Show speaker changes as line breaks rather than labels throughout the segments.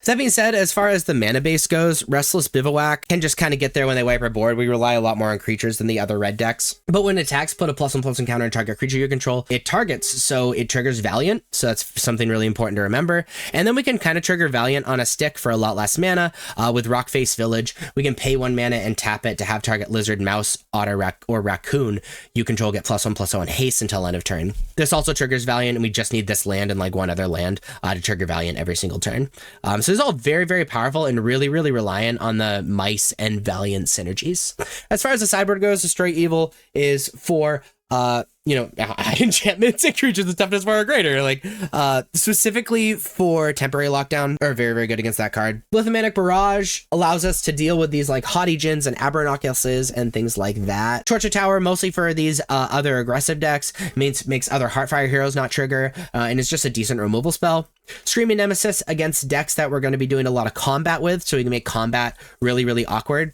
So that being said, as far as the mana base goes, Restless Bivouac can just kind of get there when they wipe our board. We rely a lot more on creatures than the other red decks. But when it attacks, put a +1/+1 counter on target creature you control. It targets, so it triggers Valiant. So that's something really important to remember. And then we can kind of trigger Valiant on a stick for a lot less mana. With Rockface Village, we can pay 1 mana and tap it to have target lizard, mouse, otter, or raccoon you control get +1/+1 haste until end of turn. This also triggers Valiant, and we just need this land and like one other land to trigger Valiant every single turn. So this is all very, very powerful and really, really reliant on the Mice and Valiant synergies. As far as the sideboard goes, Destroy Evil is for enchantments and creatures with toughness 4 or greater, like specifically for temporary lockdown, are very, very good against that card. Lithomantic Barrage allows us to deal with these like Haughty Djinns and Abernoculuses and things like that. Torture Tower, mostly for these other aggressive decks, makes other Heartfire heroes not trigger, and it's just a decent removal spell. Screaming Nemesis against decks that we're going to be doing a lot of combat with, so we can make combat really, really awkward.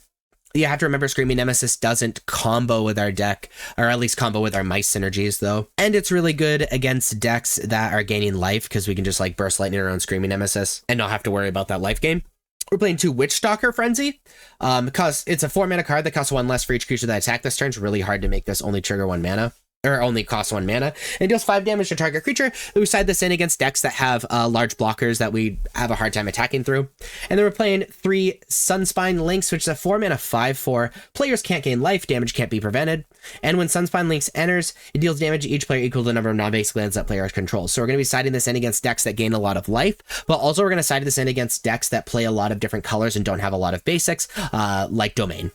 You have to remember Screaming Nemesis doesn't combo with our deck, or at least combo with our Mice synergies though. And it's really good against decks that are gaining life, because we can just like Burst Lightning around Screaming Nemesis and not have to worry about that life gain. We're playing 2 Witchstalker Frenzy, because it's a 4 mana card that costs 1 less for each creature that attack this turn. It's really hard to make this only trigger 1 mana. Or only costs 1 mana, and deals 5 damage to target creature. We side this in against decks that have large blockers that we have a hard time attacking through. And then we're playing 3 Sunspine Links, which is a 4 mana 5/4. Players can't gain life, damage can't be prevented. And when Sunspine Links enters, it deals damage to each player equal to the number of non-basic lands that player controls. So we're going to be siding this in against decks that gain a lot of life, but also we're going to side this in against decks that play a lot of different colors and don't have a lot of basics, like Domain.